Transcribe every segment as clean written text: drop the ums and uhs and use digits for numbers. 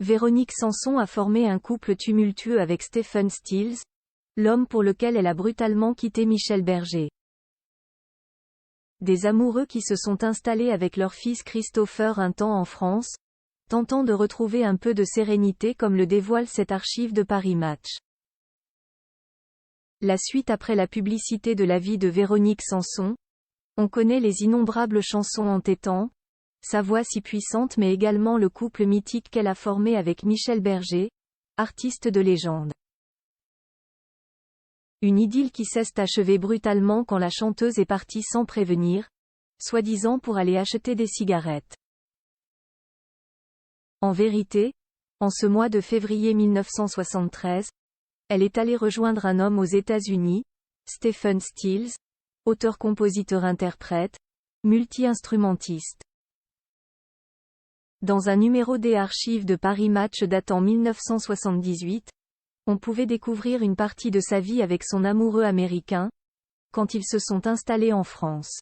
Véronique Sanson a formé un couple tumultueux avec Stephen Stills, l'homme pour lequel elle a brutalement quitté Michel Berger. Des amoureux qui se sont installés avec leur fils Christopher un temps en France, tentant de retrouver un peu de sérénité comme le dévoile cette archive de Paris Match. La suite après la publicité de la vie de Véronique Sanson. On connaît les innombrables chansons entêtantes, sa voix si puissante mais également le couple mythique qu'elle a formé avec Michel Berger, artiste de légende. Une idylle qui s'est achevée brutalement quand la chanteuse est partie sans prévenir, soi-disant pour aller acheter des cigarettes. En vérité, en ce mois de février 1973, elle est allée rejoindre un homme aux États-Unis, Stephen Stills, auteur-compositeur-interprète, multi-instrumentiste. Dans un numéro des archives de Paris Match datant 1978, on pouvait découvrir une partie de sa vie avec son amoureux américain, quand ils se sont installés en France.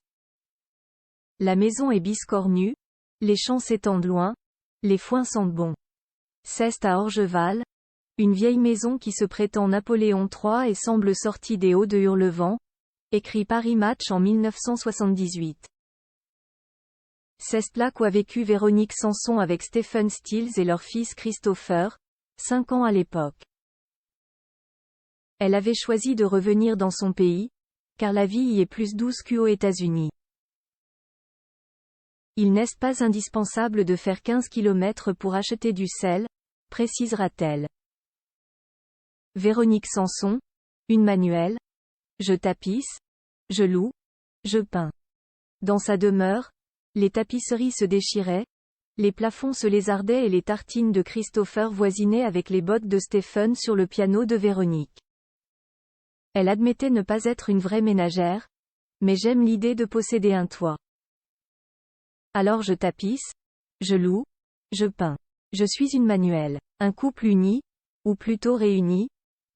La maison est biscornue, les champs s'étendent loin, les foins sentent bon. C'est à Orgeval, une vieille maison qui se prétend Napoléon III et semble sortie des hauts de Hurlevent, écrit Paris Match en 1978. C'est là qu'a vécu Véronique Sanson avec Stephen Stills et leur fils Christopher, 5 ans à l'époque. Elle avait choisi de revenir dans son pays, car la vie y est plus douce qu'aux États-Unis. Il n'est pas indispensable de faire 15 km pour acheter du sel, précisera-t-elle. Véronique Sanson, une manuelle. Je tapisse, je loue, je peins. Dans sa demeure, les tapisseries se déchiraient, les plafonds se lézardaient et les tartines de Christopher voisinaient avec les bottes de Stephen sur le piano de Véronique. Elle admettait ne pas être une vraie ménagère, mais j'aime l'idée de posséder un toit. Alors je tapisse, je loue, je peins. Je suis une manuelle. Un couple uni, ou plutôt réuni,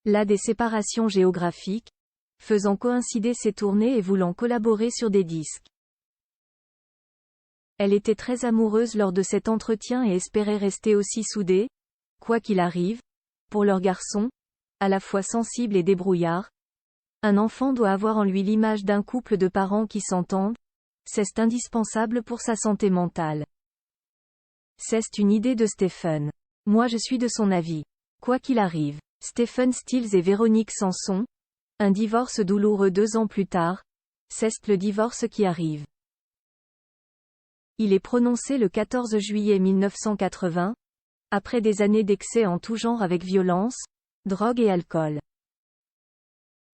là des séparations géographiques, faisant coïncider ses tournées et voulant collaborer sur des disques. Elle était très amoureuse lors de cet entretien et espérait rester aussi soudée, quoi qu'il arrive, pour leur garçon, à la fois sensible et débrouillard. Un enfant doit avoir en lui l'image d'un couple de parents qui s'entendent, c'est indispensable pour sa santé mentale. C'est une idée de Stephen. Moi je suis de son avis. Quoi qu'il arrive. Stephen Stills et Véronique Sanson. Un divorce douloureux 2 ans plus tard. C'est le divorce qui arrive. Il est prononcé le 14 juillet 1980, après des années d'excès en tout genre avec violence, drogue et alcool.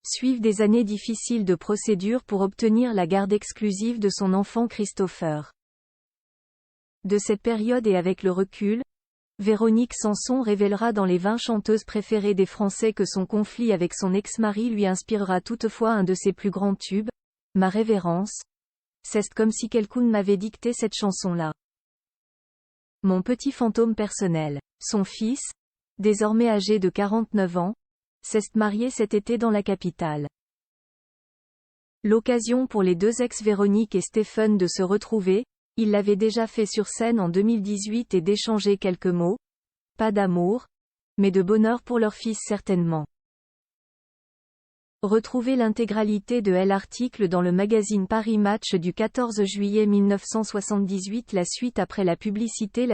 Suivent des années difficiles de procédure pour obtenir la garde exclusive de son enfant Christopher. De cette période et avec le recul, Véronique Sanson révélera dans les 20 chanteuses préférées des Français que son conflit avec son ex-mari lui inspirera toutefois un de ses plus grands tubes, Ma révérence. C'est comme si quelqu'un m'avait dicté cette chanson-là. Mon petit fantôme personnel. Son fils, désormais âgé de 49 ans, s'est marié cet été dans la capitale. L'occasion pour les deux ex-Véronique et Stephen de se retrouver, ils l'avaient déjà fait sur scène en 2018 et d'échanger quelques mots. Pas d'amour, mais de bonheur pour leur fils certainement. Retrouvez l'intégralité de l'article dans le magazine Paris Match du 14 juillet 1978. La suite après la publicité.